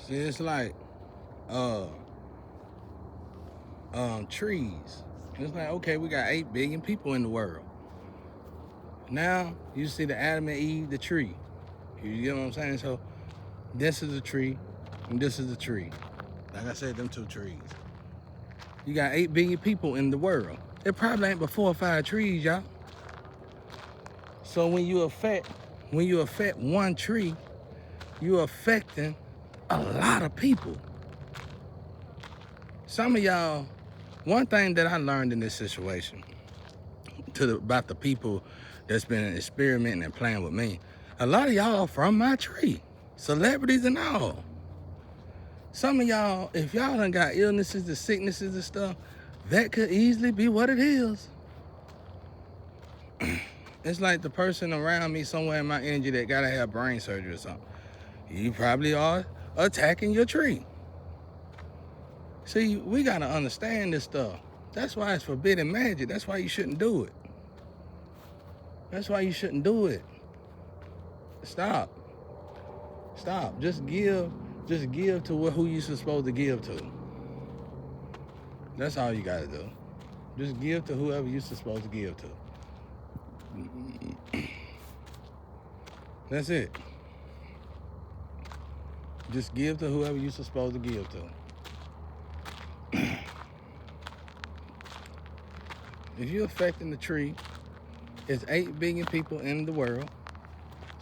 See, it's like uh trees. It's like, okay, we got 8 billion people in the world. Now you see the Adam and Eve, the tree. You know what I'm saying? So this is a tree, and this is a tree. Like I said, them 2 trees. You got 8 billion people in the world. It probably ain't but 4 or 5 trees, y'all. So when you affect one tree, you're affecting a lot of people. Some of y'all, one thing that I learned in this situation about the people that's been experimenting and playing with me, a lot of y'all are from my tree, celebrities and all. Some of y'all, if y'all done got illnesses and sicknesses and stuff, that could easily be what it is. It's like the person around me somewhere in my energy that gotta have brain surgery or something. You probably are attacking your tree. See, we gotta understand this stuff. That's why it's forbidden magic. That's why you shouldn't do it. That's why you shouldn't do it. Stop. Just give to who you're supposed to give to. That's all you gotta do. Just give to whoever you're supposed to give to. That's it. Just give to whoever you're supposed to give to. If you're affecting the tree, it's 8 billion people in the world,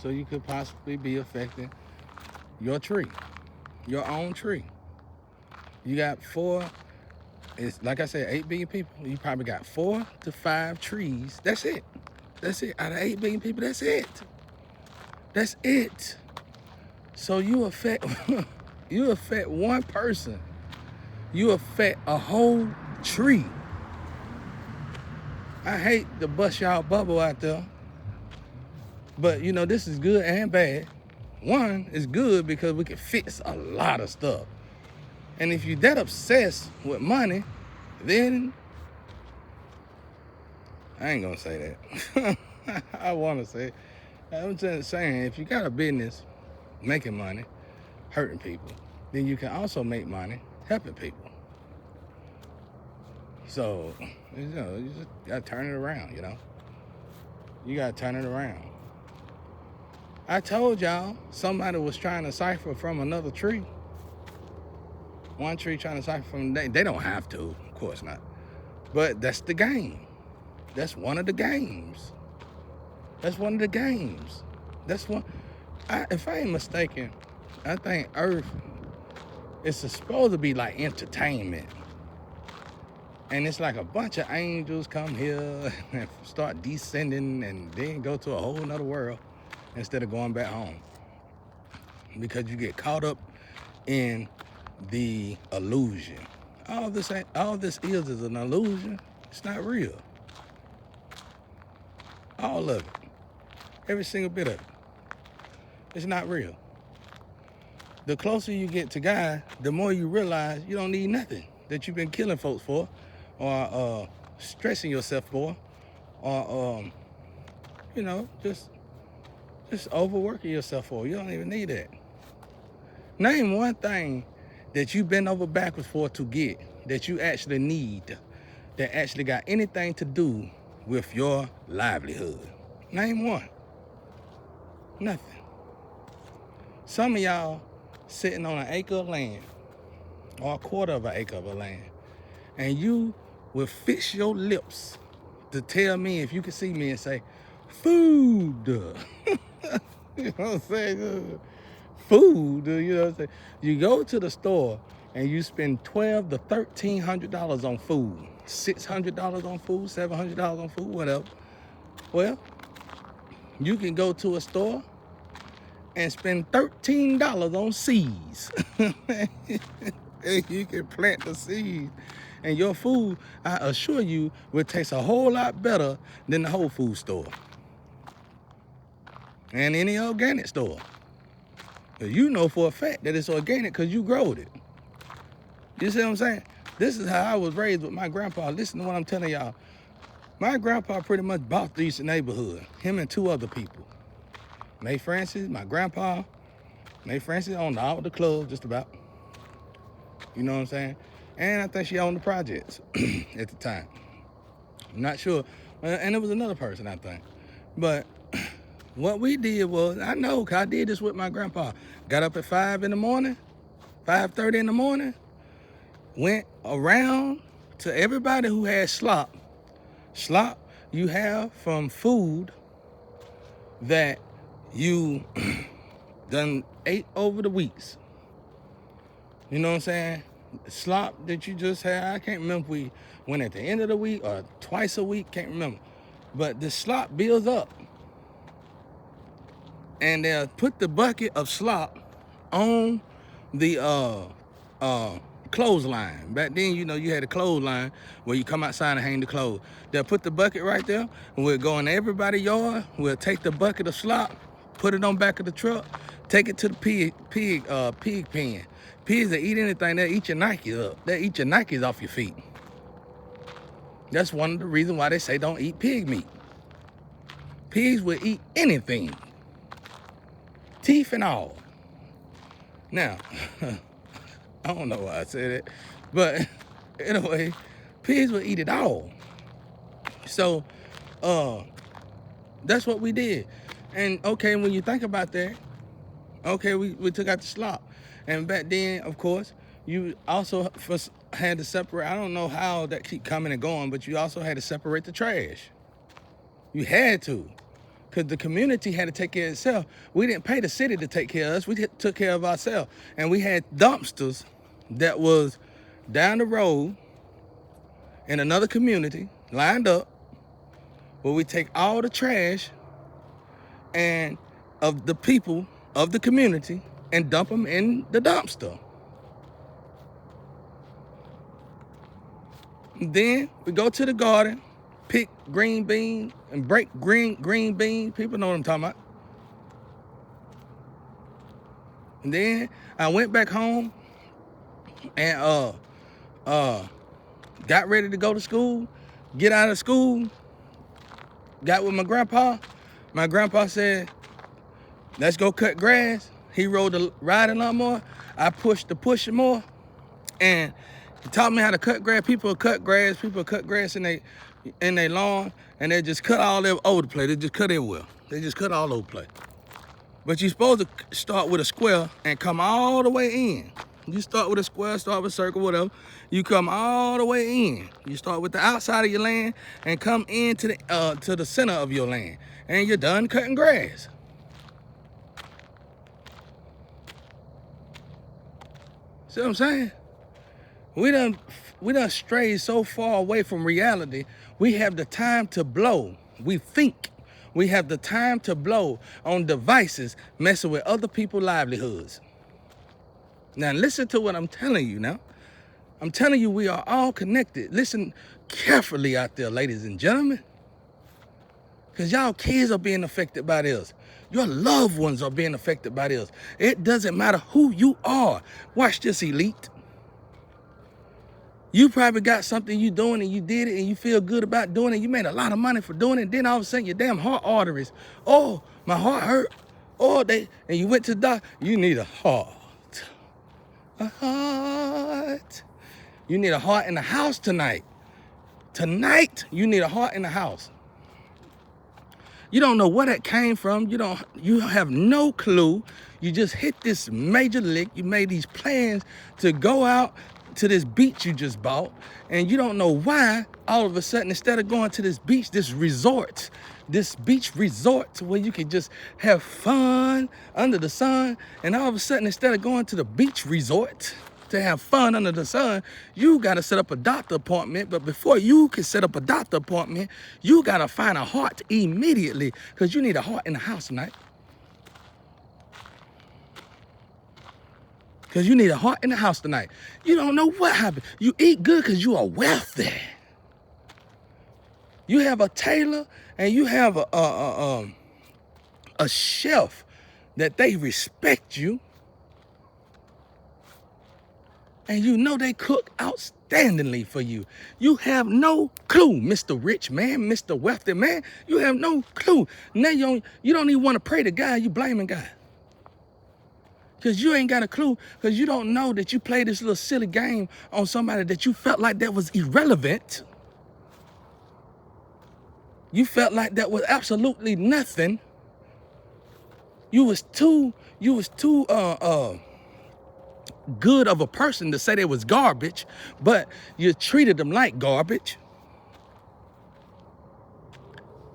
so you could possibly be affecting your tree, your own tree. You got 4, it's like I said, 8 billion people. You probably got 4 to 5 trees. That's it. Out of 8 billion people, that's it. So you affect one person. You affect a whole tree. I hate to bust y'all bubble out there, but you know, this is good and bad. One is good because we can fix a lot of stuff. And if you're that obsessed with money, then I ain't gonna say that. I wanna say it. I'm just saying, if you got a business making money, hurting people, then you can also make money helping people. So, you know, you just gotta turn it around, you know? You gotta turn it around. I told y'all somebody was trying to cipher from another tree. One tree trying to cipher from, they don't have to, of course not. But that's the game. That's one of the games. That's one. If I ain't mistaken, I think Earth is supposed to be like entertainment. And it's like a bunch of angels come here and start descending and then go to a whole nother world instead of going back home. Because you get caught up in the illusion. All this is an illusion. It's not real. All of it. Every single bit of it. It's not real. The closer you get to God, the more you realize you don't need nothing that you've been killing folks for, or stressing yourself for, or you know, just overworking yourself for. You don't even need that. Name one thing that you bent over backwards for to get, that you actually need, that actually got anything to do with your livelihood. Name one. Nothing. Some of y'all sitting on an acre of land, or a quarter of an acre of land, and you will fix your lips to tell me, if you can see me, and say, food. You know what I'm saying? Food, you know what I'm saying? You go to the store and you spend $1,200 to $1,300 on food, $600 on food, $700 on food, whatever. Well, you can go to a store and spend $13 on seeds. And you can plant the seeds. And your food, I assure you, will taste a whole lot better than the Whole Food store and any organic store. You know for a fact that it's organic because you growed it. You see what I'm saying? This is how I was raised with my grandpa. Listen to what I'm telling y'all. My grandpa pretty much bought the Eastern neighborhood, him and 2 other people. May Francis, my grandpa, Mae Francis owned all the clubs, just about. You know what I'm saying? And I think she owned the projects at the time. I'm not sure. And it was another person, I think. But what we did was, I know, because I did this with my grandpa. Got up at 5 in the morning, 5:30 in the morning, went around to everybody who had slop. Slop you have from food that you done ate over the weeks. You know what I'm saying? Slop that you just had, I can't remember if we went at the end of the week or twice a week, can't remember. But the slop builds up. And they'll put the bucket of slop on the clothesline. Back then, you know, you had a clothesline where you come outside and hang the clothes. They'll put the bucket right there, and we'll go in everybody's yard. We'll take the bucket of slop, put it on back of the truck, take it to the pig pen. Pigs that eat anything, they'll eat your Nikes up. They'll eat your Nikes off your feet. That's one of the reasons why they say don't eat pig meat. Pigs will eat anything, teeth and all. Now, I don't know why I said it, but anyway, pigs will eat it all. So, that's what we did. And okay, when you think about that, okay, we took out the slop. And back then, of course, you also had to separate, I don't know how that keep coming and going, but you also had to separate the trash. You had to, because the community had to take care of itself. We didn't pay the city to take care of us. We took care of ourselves. And we had dumpsters that was down the road in another community, lined up, where we take all the trash and of the people of the community and dump them in the dumpster. And then we go to the garden, pick green beans and break green beans. People know what I'm talking about. And then I went back home and got ready to go to school, get out of school, got with my grandpa. My grandpa said, let's go cut grass. He rode the riding lawnmower. I pushed the pusher more. And he taught me how to cut grass. People cut grass in their lawn, and they just cut all over the place. They just cut everywhere. They just cut all over the place. But you're supposed to start with a square and come all the way in. You start with a square, start with a circle, whatever. You come all the way in. You start with the outside of your land and come into to the center of your land. And you're done cutting grass. See what I'm saying? We done strayed so far away from reality. We have the time to blow. We think we have the time to blow on devices messing with other people's livelihoods. Now listen to what I'm telling you now. I'm telling you we are all connected. Listen carefully out there, ladies and gentlemen. Because y'all kids are being affected by this. Your loved ones are being affected by this. It doesn't matter who you are. Watch this, elite. You probably got something you doing and you did it and you feel good about doing it. You made a lot of money for doing it. Then all of a sudden your damn heart arteries. Oh, my heart hurt. Oh, and you went to the doctor. You need a heart. A heart. You need a heart in the house tonight. Tonight, you need a heart in the house. You don't know where that came from. You have no clue. You just hit this major lick. You made these plans to go out to this beach you just bought, and you don't know why all of a sudden, instead of going to this beach, this beach resort where you can just have fun under the sun, and all of a sudden, instead of going to the beach resort to have fun under the sun, you got to set up a doctor appointment. But before you can set up a doctor appointment, you got to find a heart immediately, because you need a heart in the house tonight. Because you need a heart in the house tonight. You don't know what happened. You eat good because you are wealthy. You have a tailor and you have a chef that they respect you. And you know they cook outstandingly for you. You have no clue, Mr. Rich Man, Mr. Wealthy Man. You have no clue. Now you don't even want to pray to God. You blaming God. Because you ain't got a clue, because you don't know that you played this little silly game on somebody that you felt like that was irrelevant. You felt like that was absolutely nothing. You was too good of a person to say they was garbage, but you treated them like garbage.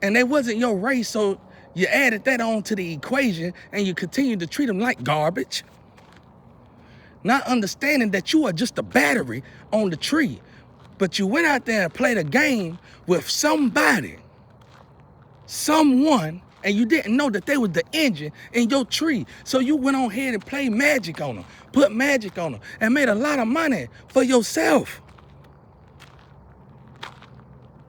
And they wasn't your race, so you added that on to the equation and you continued to treat them like garbage. Not understanding that you are just a battery on the tree. But you went out there and played a game with somebody, someone, and you didn't know that they was the engine in your tree. So you went on ahead and played magic on them, put magic on them, and made a lot of money for yourself.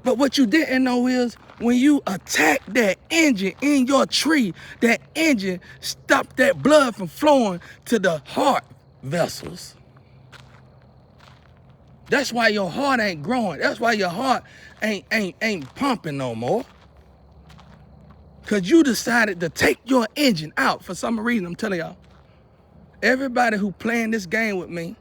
But what you didn't know is when you attack that engine in your tree, that engine stopped that blood from flowing to the heart vessels. That's why your heart ain't growing. That's why your heart ain't pumping no more. Because you decided to take your engine out for some reason. I'm telling y'all, everybody who playing this game with me,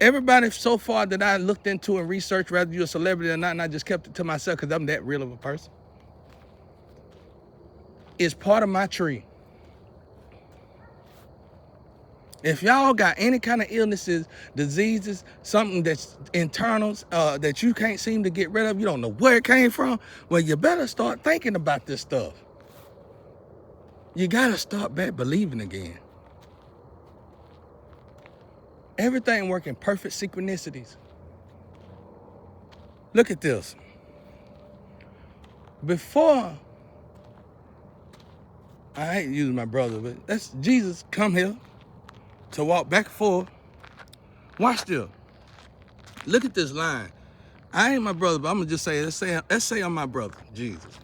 everybody so far that I looked into and researched, whether you're a celebrity or not, and I just kept it to myself because I'm that real of a person, is part of my tree. If y'all got any kind of illnesses, diseases, something that's internals that you can't seem to get rid of, you don't know where it came from, well, you better start thinking about this stuff. You got to start back believing again. Everything working perfect synchronicities. Look at this. Before, I hate using my brother, but that's Jesus come here to walk back and forth. Watch this. Look at this line. I ain't my brother, but I'm gonna just say, let's say I'm my brother, Jesus.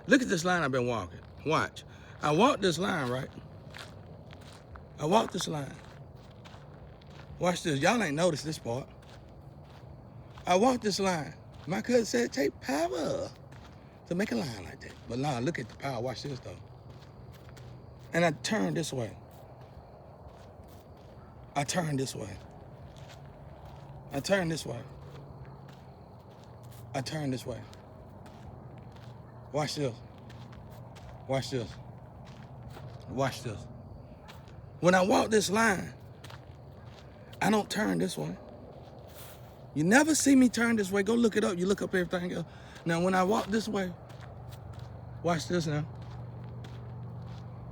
Look at this line I've been walking. Watch. I walked this line, right? I walked this line. Watch this. Y'all ain't noticed this part. I walked this line. My cousin said it take power to make a line like that. But nah, look at the power. Watch this though. And I turned this way. I turned this way. I turned this way. I turned this way. Watch this. Watch this. Watch this. When I walk this line, I don't turn this way. You never see me turn this way. Go look it up. You look up everything else. Now, when I walk this way, watch this now.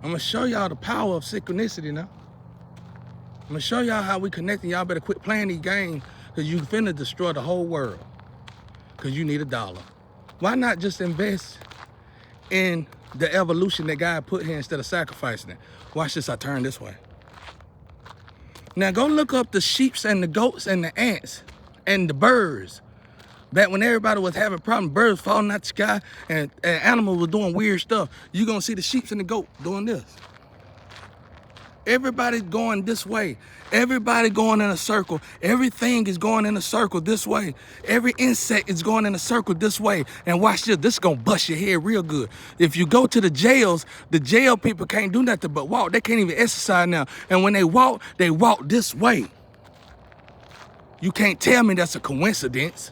I'm going to show y'all the power of synchronicity now. I'm going to show y'all how we connecting. Y'all better quit playing these games because you finna destroy the whole world because you need $1. Why not just invest in the evolution that God put here instead of sacrificing it? Watch this. I turn this way. Now, go look up the sheeps and the goats and the ants and the birds. Back when everybody was having problems, birds falling out the sky and animals were doing weird stuff. You're going to see the sheep and the goat doing this. Everybody's going this way. Everybody going in a circle. Everything is going in a circle this way. Every insect is going in a circle this way. And watch this. This is going to bust your head real good. If you go to the jails, the jail people can't do nothing but walk. They can't even exercise now. And when they walk this way. You can't tell me that's a coincidence.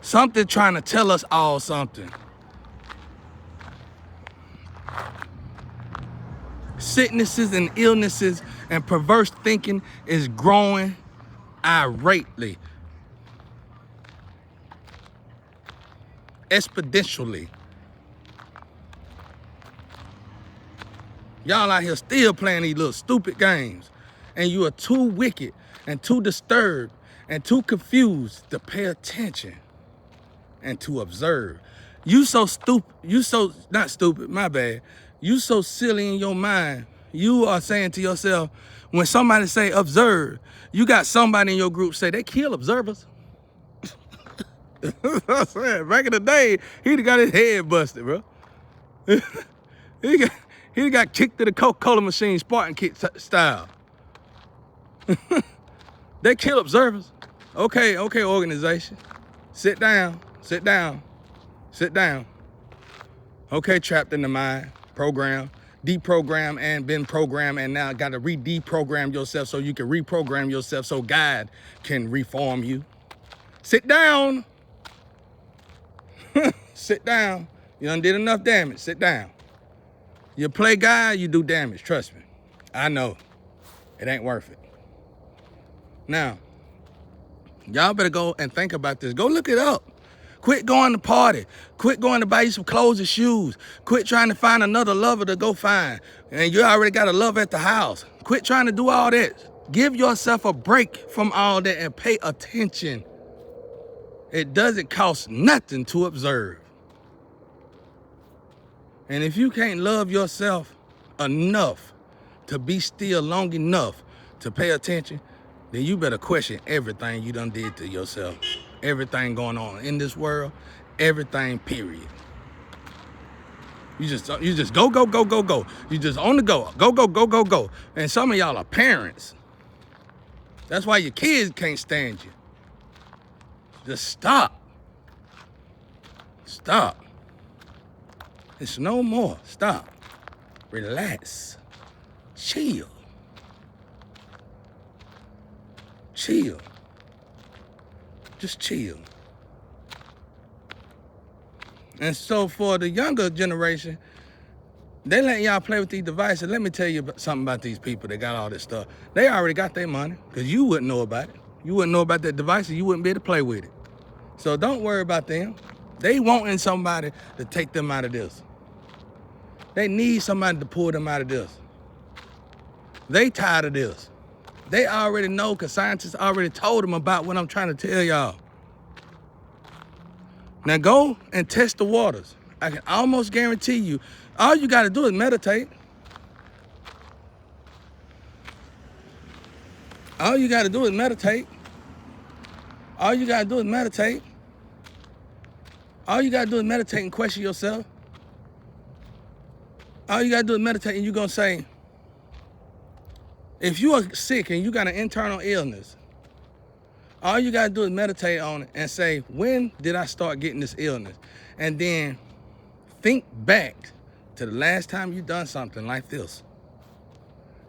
Something trying to tell us all something. Sicknesses and illnesses and perverse thinking is growing irately, exponentially. Y'all out here still playing these little stupid games, and you are too wicked and too disturbed and too confused to pay attention and to observe. You so stupid, not stupid, my bad. You so silly in your mind. You are saying to yourself, when somebody say observe, you got somebody in your group say they kill observers. I'm saying, back in the day, he'd got his head busted, bro. he got kicked to the Coca-Cola machine, Spartan kick style. They kill observers. Okay, organization. Sit down. Okay, trapped in the mind, program, deprogram and been programmed, and now got to re-deprogram yourself so you can reprogram yourself so God can reform you. Sit down. Sit down. You done did enough damage. Sit down. You play God, you do damage. Trust me. I know. It ain't worth it. Now, y'all better go and think about this. Go look it up. Quit going to party. Quit going to buy you some clothes and shoes. Quit trying to find another lover to go find. And you already got a love at the house. Quit trying to do all that. Give yourself a break from all that and pay attention. It doesn't cost nothing to observe. And if you can't love yourself enough to be still long enough to pay attention, then you better question everything you done did to yourself. Everything going on in this world, everything, period. You just go, go, go, go, go. You just on the go, go, go, go, go, go. And some of y'all are parents. That's why your kids can't stand you. Just stop. Stop. It's no more. Stop. Relax. Chill. Chill. Just chill. And so for the younger generation, they letting y'all play with these devices. Let me tell you something about these people that got all this stuff. They already got their money because you wouldn't know about it. You wouldn't know about that device and you wouldn't be able to play with it. So don't worry about them. They wanting somebody to take them out of this. They need somebody to pull them out of this. They tired of this. They already know because scientists already told them about what I'm trying to tell y'all. Now go and test the waters. I can almost guarantee you, all you got to do is meditate. All you got to do is meditate. All you got to do is meditate. All you got to do is meditate and question yourself. All you got to do is meditate and you're going to say, if you are sick and you got an internal illness, all you got to do is meditate on it and say, when did I start getting this illness? And then think back to the last time you done something like this.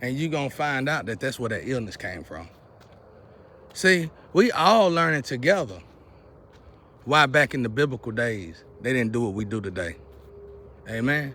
And you're going to find out that that's where that illness came from. See, we all learning together why back in the biblical days, they didn't do what we do today. Amen.